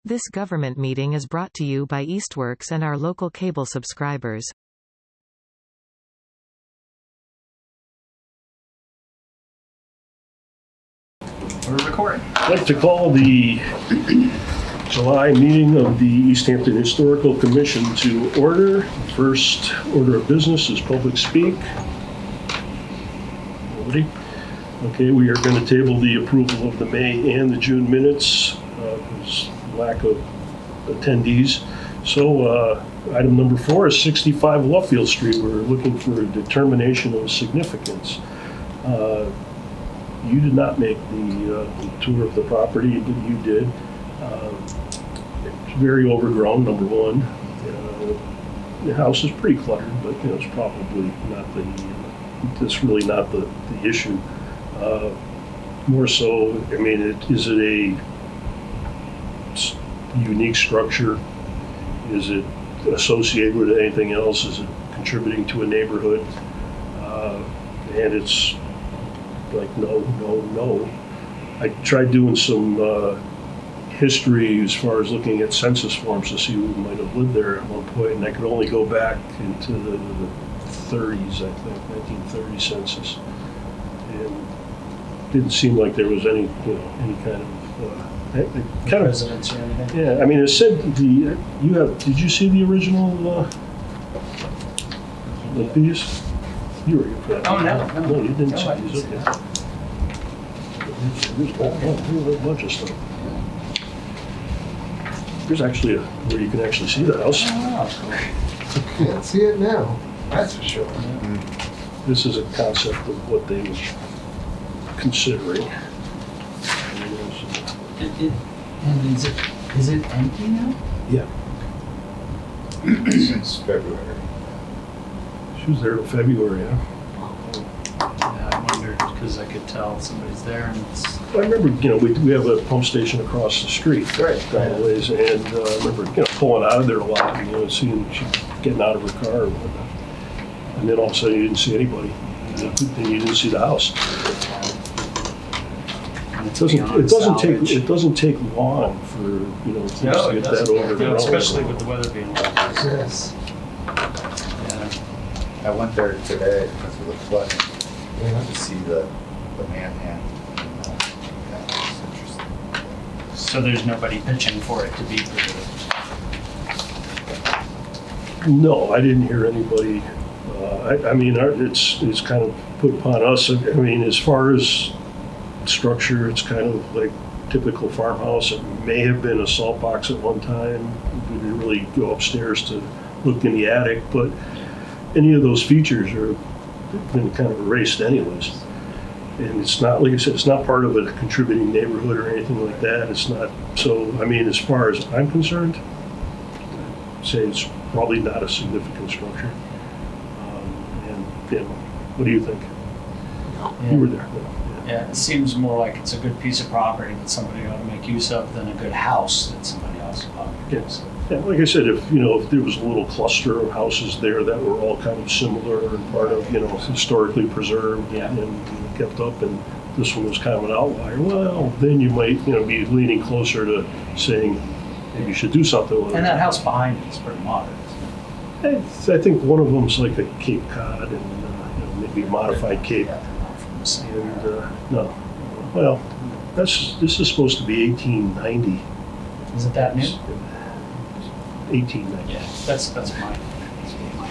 This government meeting is brought to you by Eastworks and our local cable subscribers. We're recording. I'd like to call the July meeting of the Easthampton Historical Commission to order. First order of business is public speak. Nobody? Okay, we are going to table the approval of the May and the June minutes. There's lack of attendees. So item number 4 is 65 Luffield Street. We're looking for a determination of significance. You did not make the tour of the property, you did. It's very overgrown, number one. The house is pretty cluttered, but it's probably not it's really not the issue. More so, I mean, is it a unique structure? Is it associated with anything else? Is it contributing to a neighborhood? And it's like, no. I tried doing some history as far as looking at census forms to see who might have lived there at one point, and I could only go back into the 30s, I think, 1930 census. And it didn't seem like there was any kind of residents or anything. Yeah, I mean, it said did you see the original piece? You were here for that. Oh, no. No, you didn't No, see I these, didn't see okay. that. There's a bunch of stuff. There's actually where you can actually see the house. Oh, Can't see it now, that's for sure. This is a concept of what they were considering. And is it empty now? Yeah, Since February. she was there in February, huh? Yeah, I wondered because I could tell somebody's there and it's. I remember, we have a pump station across the street. Right. Ways, and I remember, pulling out of there a lot, and, seeing she getting out of her car and whatnot. And then all of a sudden you didn't see anybody, and then you didn't see the house. It doesn't take long for, things to get that overgrown. Especially with the weather being like this. Yes. Yeah. I went there today because of the flooding to see the manhand. Yeah, it's interesting. So there's nobody pitching for it to be preserved. No, I didn't hear anybody. I mean, it's kind of put upon us. I mean, as far as structure, it's kind of like typical farmhouse. It may have been a salt box at one time. We didn't really go upstairs to look in the attic, but any of those features are been kind of erased anyways. And it's not, like I said, it's not part of a contributing neighborhood or anything like that. It's not. So, I mean, as far as I'm concerned, I'd say it's probably not a significant structure. And what do you think? Yeah. You were there. Yeah, it seems more like it's a good piece of property that somebody ought to make use of than a good house that somebody else ought to make use of. Yeah, like I said, if there was a little cluster of houses there that were all kind of similar and part of, historically preserved and kept up, and this one was kind of an outlier, well, then you might, be leaning closer to saying maybe you should do something with it. And that house behind it is pretty modern, isn't it? I think one of them's like a Cape Cod and maybe a modified Cape. Yeah, they're not from the same And era. no, well, this is supposed to be 1890. Is it that new? 1890. Yeah, that's my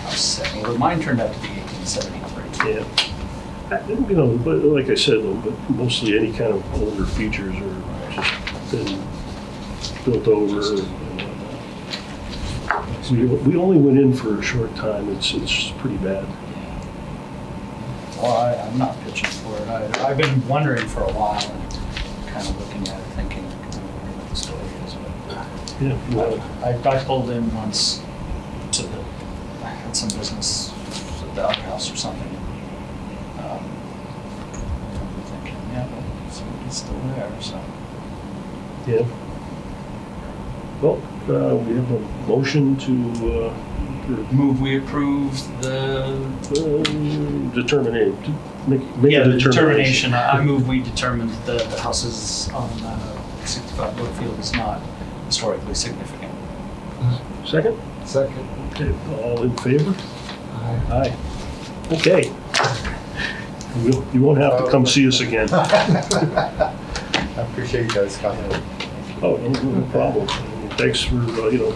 house set. Well, mine turned out to be 1873. Yeah. But like I said, but mostly any kind of older features are just been built over and whatnot. So we only went in for a short time. It's pretty bad. Well, I'm not pitching for it either. I've been wondering for a while and kind of looking at it, thinking, I wonder what the story is. But Yeah. Well, I pulled in once I had some business at the outhouse or something. I'm thinking, yeah, well, somebody's still there, so. yeah. Well, we have a motion to Move we approve the determinate, make yeah, a the determination. determination. I move we determine that the houses on 65 Brookfield is not historically significant. Second? Second. Okay, all in favor? Aye. Aye. Okay. You won't have to come see us again. I appreciate you guys coming. Oh, no problem. Thanks for, the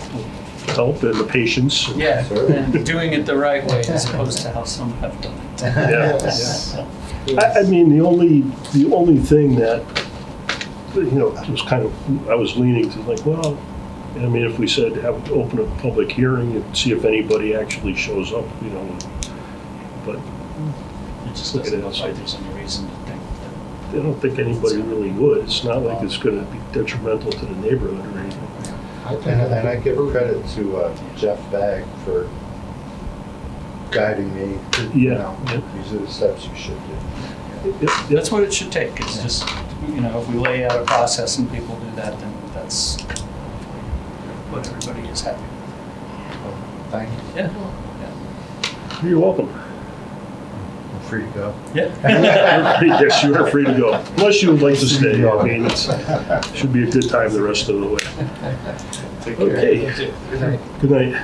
help and the patience. Yeah, Sure. and doing it the right way as opposed to how some have done it. Yeah. Yes. I mean, the only thing that, was kind of, I was leaning to like, well, I mean, if we said open a public hearing and see if anybody actually shows up, but It just doesn't look like there's any reason to think that. I don't think anybody really would. It's not like it's going to be detrimental to the neighborhood or anything. And I give credit to Jeff Bagg for guiding me. Yeah. These are the steps you should do. That's what it should take. It's just, if we lay out a process and people do that, then that's what everybody is happy with. Well, thank you. Yeah. You're welcome. I'm free to go. Yeah. Yes, you are free to go. Unless you would like to stay. I mean, it should be a good time the rest of the way. Take care. Okay. Good night.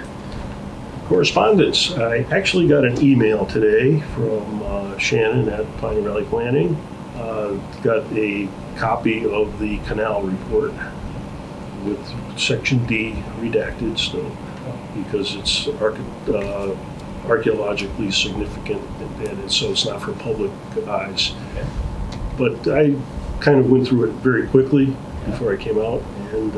Correspondence. I actually got an email today from Shannon at Pine Valley Planning. Got a copy of the canal report with Section D redacted still because it's archaeologically significant and so it's not for public eyes. But I kind of went through it very quickly before I came out and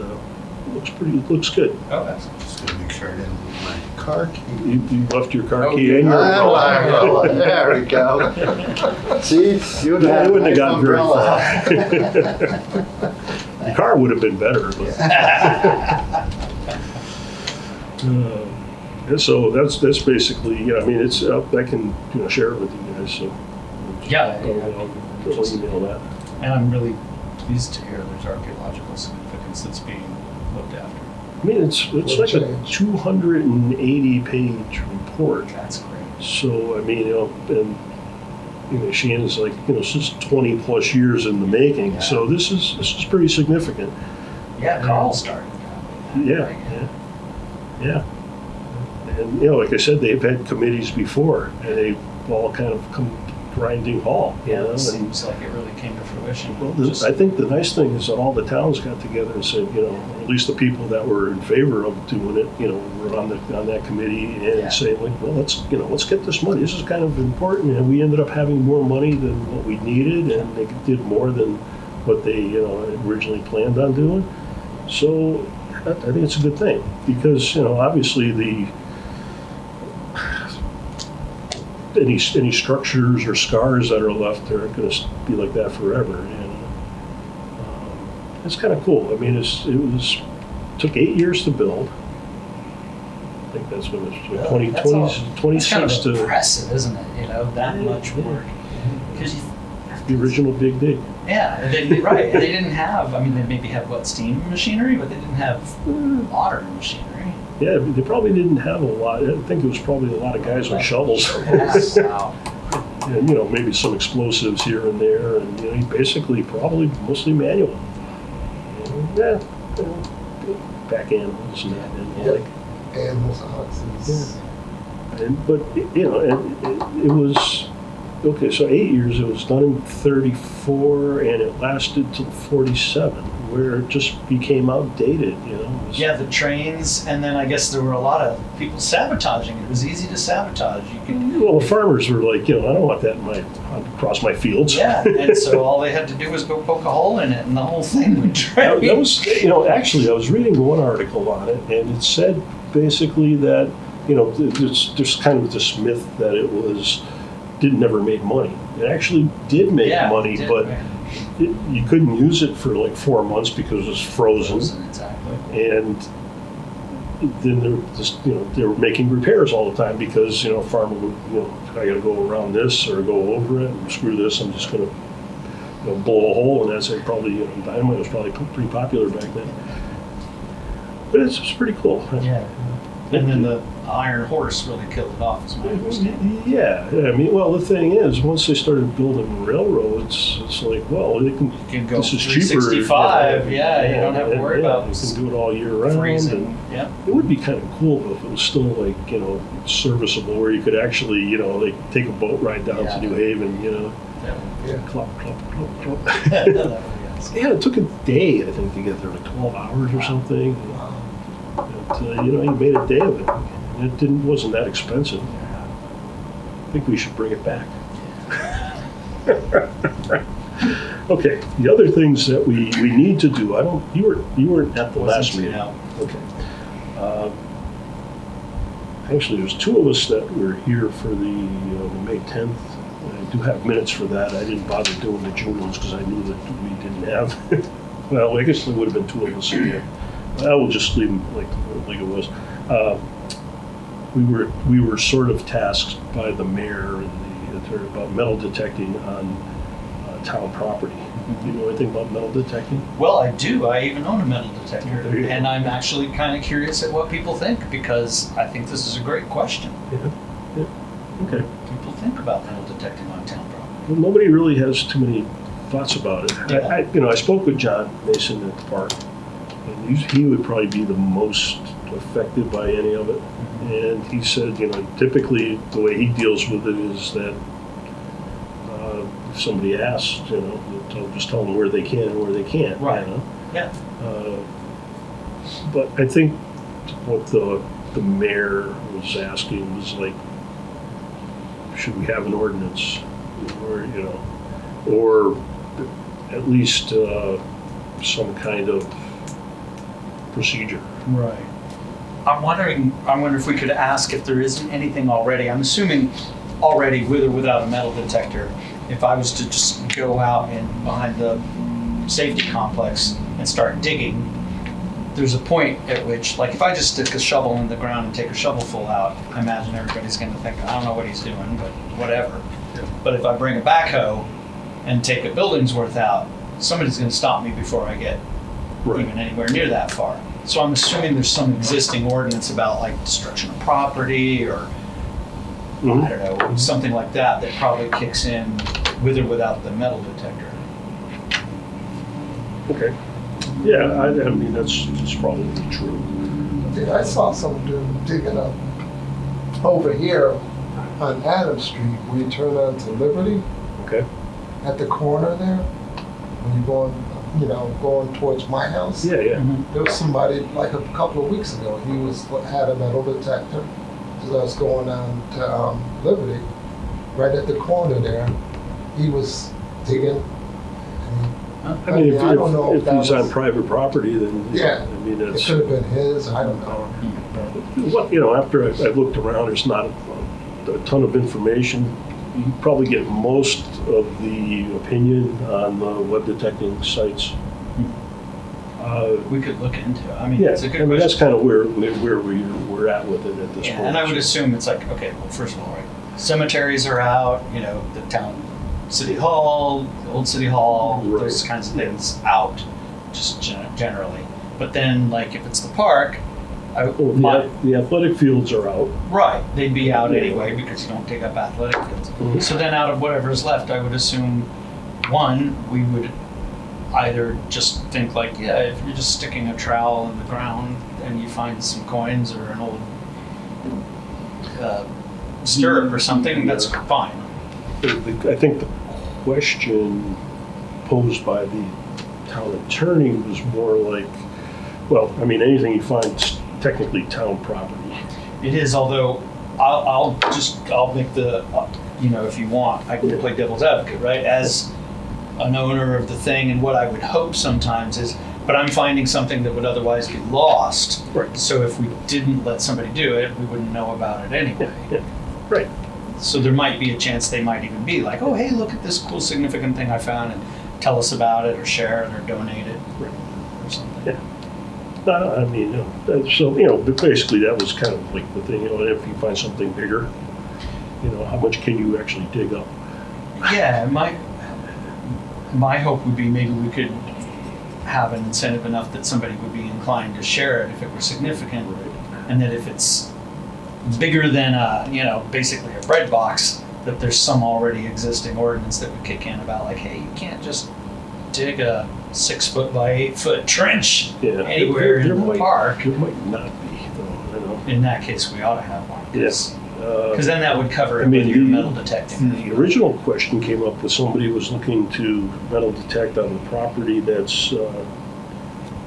looks good. Oh, that's Just gonna make sure I didn't leave my car key. You left your car Oh, key yeah. in your umbrella. There we go. See, you would I have wouldn't have nice gotten very umbrella. far. The car would have been better. But. And so that's basically, I mean, it's I can share it with you guys. So Yeah, I'll email that. And I'm really pleased to hear there's archaeological significance that's being looked after. I mean, it's like a 280-page report. That's great. So I mean, and Shannon's like, this is 20 plus years in the making. Yeah. So this is pretty significant. Yeah, Carl started. Yeah. And like I said, they've had committees before, and they've all kind of come grinding halt. Yeah, it and, seems like it really came to fruition. well, Just- I think the nice thing is that all the towns got together and said, or at least the people that were in favor of doing it, were on that committee and Yeah. saying like, well, let's get this money. This is kind of important, and we ended up having more money than what we needed, and they did more than what they originally planned on doing. So I think it's a good thing because obviously any structures or scars that are left aren't going to be like that forever, and it's kind of cool. I mean, it took 8 years to build. I think that's when it's Really? 26 That's kind of to impressive, isn't it? That much work. Because the original Big Dig. yeah, right. And they didn't have. I mean, they maybe had steam machinery, but they didn't have modern machinery. Yeah, they probably didn't have a lot. I think it was probably a lot of guys with shovels. Wow. And maybe some explosives here and there, and basically probably mostly manual. Back animals and that, and Yep. like. Animals, oxes. But it was okay. So 8 years. It was done in 34, and it lasted till 47, where it just became outdated. It was, Yeah, the trains, and then I guess there were a lot of people sabotaging it. It was easy to sabotage. You could. Well, the farmers were like, I don't want that across my fields. Yeah, and so all they had to do was go poke a hole in it, and the whole thing would drain. That was, actually, I was reading one article on it, and it said basically that, there's kind of this myth that it never made money. It actually did make money, but you couldn't use it for like 4 months because it was frozen. Exactly. And then they were making repairs all the time because, a farmer would, I got to go around this or go over it and screw this. I'm just going to, blow a hole, and that's it. Probably, dynamite was probably pretty popular back then. But it's pretty cool. Yeah. And then the Iron Horse really killed it off, is my understanding. Yeah, I mean, well, the thing is, once they started building railroads, it's like, well, they can, You can go this is cheaper. 365, yeah, you don't have to worry about You can do it all year round. freezing. And Yeah. it would be kind of cool if it was still like, serviceable, where you could actually, like take a boat ride down Yeah. to New Haven, Yeah. clop, clop, clop, clop. That would be awesome. Yeah, it took a day, I think, to get there, like 12 hours or something. Wow. But, you made a day of it. And it wasn't that expensive. I think we should bring it back. Okay, the other things that we need to do, you weren't at the last meeting. No. Okay. Actually, there's two of us that were here for the May 10th. I do have minutes for that. I didn't bother doing the June ones because I knew that we didn't have. Well, I guess there would have been two of us in there. I will just leave them like it was. We were sort of tasked by the mayor and the attorney about metal detecting on town property. Do you know anything about metal detecting? Well, I do. I even own a metal detector. There you go. And I'm actually kind of curious at what people think, because I think this is a great question. Yeah. Okay. People think about metal detecting on town property. Well, nobody really has too many thoughts about it. Yeah. I spoke with John Mason at the park, and he would probably be the most affected by any of it. And he said, typically the way he deals with it is that if somebody asks, just tell them where they can and where they can't. Right. Yeah. But I think what the mayor was asking was like, should we have an ordinance, or at least some kind of procedure. Right. I wonder if we could ask if there isn't anything already. I'm assuming already, with or without a metal detector, if I was to just go out and behind the safety complex and start digging, there's a point at which, like if I just stick a shovel in the ground and take a shovelful out, I imagine everybody's going to think, I don't know what he's doing, but whatever. Yeah. But if I bring a backhoe and take a building's worth out, somebody's going to stop me before I get even anywhere near that far. So I'm assuming there's some existing ordinance about like destruction of property or I don't know, something like that that probably kicks in with or without the metal detector. Okay. Yeah, I mean, that's probably true. I saw someone digging up over here on Adams Street where you turn onto Liberty Okay. at the corner there. When you're going towards my house. Yeah, yeah. There was somebody like a couple of weeks ago. He had a metal detector. So I was going on to Liberty, right at the corner there. He was digging. I mean, I don't know if that he's on was- private property, then Yeah. I mean, It it's could have been his. I don't know. after I've looked around, there's not a ton of information. You probably get most of the opinion on the web detecting sites. We could look into it. I mean, Yeah, it's a good I mean, that's question. kind of where we're at with it at this Yeah, point. and I would assume it's like, okay, well, first of all, right, cemeteries are out, the town, city hall, the old city hall, Right. those kinds of things out, just generally. But then, like, if it's the park, The athletic fields are out. right, they'd be out anyway because you don't dig up athletic fields. Mhm. So then out of whatever's left, I would assume, one, we would either just think like, yeah, if you're just sticking a trowel in the ground and you find some coins or an old stirrup or something, that's fine. I think the question posed by the town attorney was more like, well, I mean, anything you find is technically town property. It is, although I'll make the, if you want, I can play devil's advocate, right? As an owner of the thing, and what I would hope sometimes is, but I'm finding something that would otherwise get lost. Right. So if we didn't let somebody do it, we wouldn't know about it anyway. Yeah. Right. So there might be a chance they might even be like, oh, hey, look at this cool, significant thing I found, and tell us about it, or share it, or donate it, Right. or something. Yeah. I mean, so, but basically that was kind of like the thing, if you find something bigger, how much can you actually dig up? Yeah, my hope would be maybe we could have an incentive enough that somebody would be inclined to share it if it were significant. and that if it's bigger than basically a bread box, that there's some already existing ordinance that would kick in about like, hey, you can't just dig a 6 foot by 8 foot trench anywhere in the park. There might not be, though, you know. In that case, we ought to have one. Yes. Because then that would cover it with your metal detecting. The original question came up with somebody was looking to metal detect on the property that's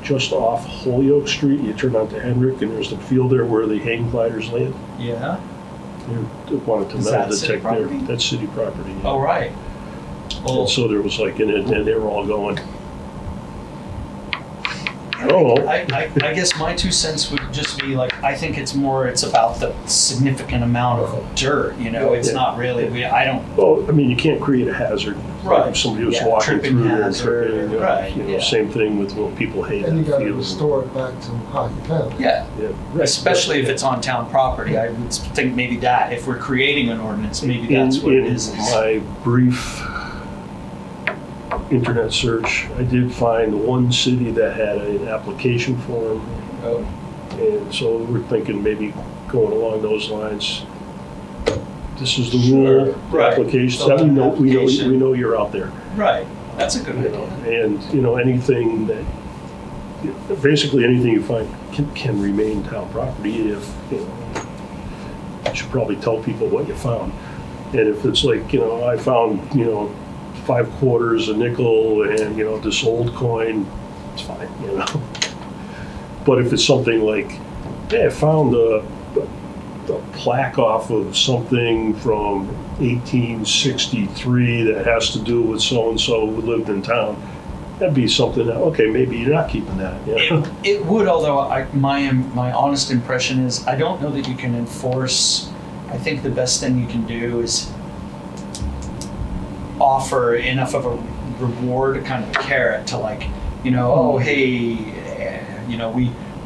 just off Holyoke Street. You turn onto Henrik, and there's the field there where the hang gliders land. Yeah. They wanted to Is metal that city detect there. property? That's city property. Yeah. Oh, right. Well, And so there was like, and they were all going, I don't know. I guess my 2 cents would just be like, I think it's about the significant amount of dirt, it's not really, I don't. Well, I mean, you can't create a hazard. Right. If somebody was Yeah, walking tripping through there and hazard, tripping, right, yeah. Same thing with when people hate And you that gotta field. restore it back to how you found it. Yeah. Yeah, right. Especially if it's on town property, I would think maybe that, if we're creating an ordinance, maybe that's what it is. In my brief internet search, I did find one city that had an application form. Oh. And so we're thinking maybe going along those lines. This is the Sure. rule, Right. application. So we application. know you're out there. Right, that's a good You know, idea. and anything that, basically anything you find can remain town property if, you should probably tell people what you found. And if it's like, I found, 5 quarters, a nickel, and, this old coin, it's fine, But if it's something like, hey, I found a plaque off of something from 1863 that has to do with so-and-so who lived in town, that'd be something that, okay, maybe you're not keeping that. It would, although my honest impression is, I don't know that you can enforce. I think the best thing you can do is offer enough of a reward, kind of a carrot to like, oh, hey,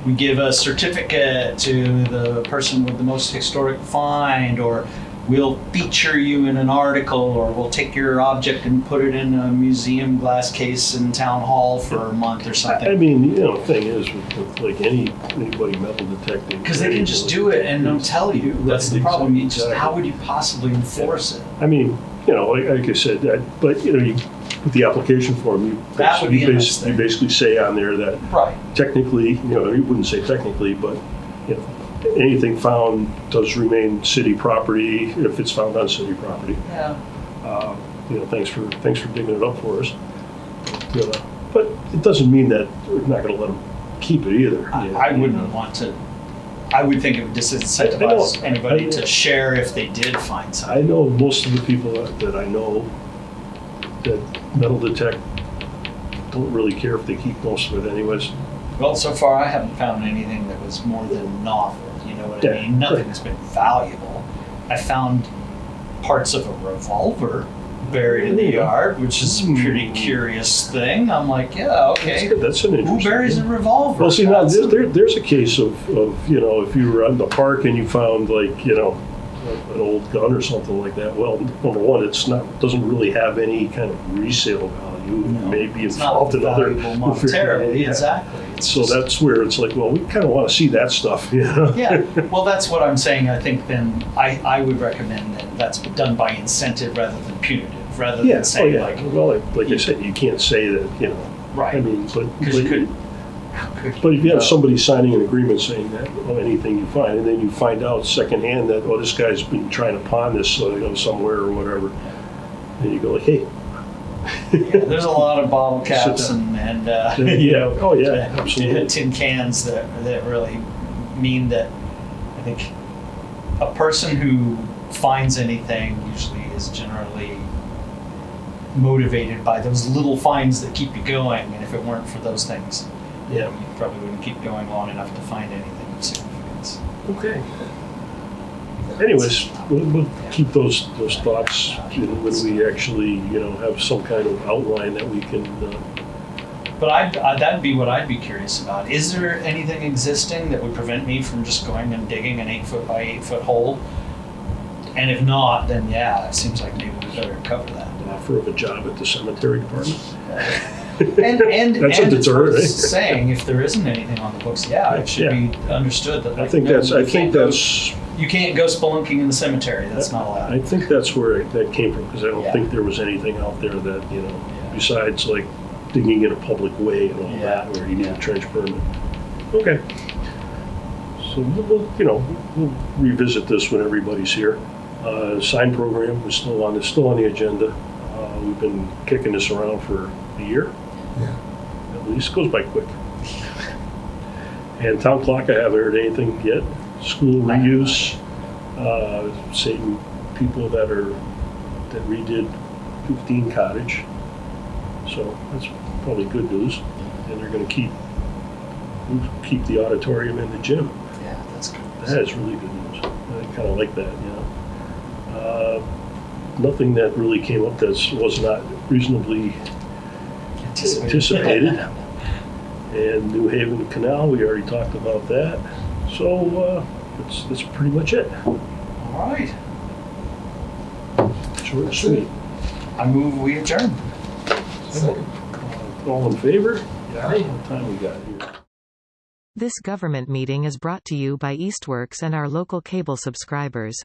we give a certificate to the person with the most historic find, or we'll feature you in an article, or we'll take your object and put it in a museum glass case in town hall for a month or something. I mean, the thing is with like anybody metal detecting. Because they can just do it and don't tell you. That's the problem. You just, how would you possibly enforce it? I mean, like I said, but with the application form, you That would be a nice thing. basically say on there that Right. technically, you wouldn't say technically, but anything found does remain city property if it's found on city property. Yeah. Thanks for digging it up for us. But it doesn't mean that we're not going to let them keep it either. I wouldn't want to. I would think it would disincentivize anybody to share if they did find something. I know most of the people that I know that metal detect don't really care if they keep most of it anyways. Well, so far I haven't found anything that was more than novel. You know what I Yeah, mean? Nothing right. has been valuable. I found parts of a revolver buried in the yard, which is a pretty curious thing. I'm like, yeah, okay. That's an interesting. Who buries a revolver? Well, see, now That's- there's a case of if you were out in the park and you found like an old gun or something like that. Well, number one, doesn't really have any kind of resale value. No, Maybe it's not involved in other valuable monetarily, Yeah. exactly. It's So just- that's where it's like, well, we kind of want to see that stuff. Yeah, well, that's what I'm saying. I think then I would recommend that that's done by incentive rather than punitive, rather Yeah. than saying yeah. like, Well, like I said, you can't say that. right. I mean, Because you could. But if you have somebody signing an agreement saying that, anything you find, and then you find out secondhand that, this guy's been trying to pawn this, somewhere or whatever, then you go like, hey. Yeah, there's a lot of bottle caps Sit and Yeah. Oh, yeah, absolutely. tin cans that really mean that I think a person who finds anything usually is generally motivated by those little finds that keep you going, and if it weren't for those things, Yeah. you probably wouldn't keep going long enough to find anything of significance. Okay. Anyways, we'll keep those thoughts when we actually, have some kind of outline that we can. But that'd be what I'd be curious about. Is there anything existing that would prevent me from just going and digging an 8 foot by 8 foot hole? And if not, then yeah, it seems like maybe we better cover that. Offer of a job at the cemetery department. And That's a it's deterrent, worth eh? saying, if there isn't anything on the books, it should be understood that. I think that's. You can't go spelunking in the cemetery. That's not allowed. I think that's where that came from, because I don't Yeah. think there was anything out there that, Yeah. besides like digging in a public way and all that, where you need a trench permit. Okay. So we'll revisit this when everybody's here. Sign program is still on the agenda. We've been kicking this around for a year. Yeah. At least goes by quick. And town clock, I haven't heard anything yet. School reuse, same people that redid 15 Cottage. So that's probably good news. And they're going to keep the auditorium and the gym. Yeah, that's good. That is really good news. I kind of like that, Nothing that really came up that was not reasonably anticipated. And New Haven Canal, we already talked about that. So that's pretty much it. All right. Short and sweet. I move we adjourn. Second. All in favor? Yeah. What time we got here? This government meeting is brought to you by Eastworks and our local cable subscribers.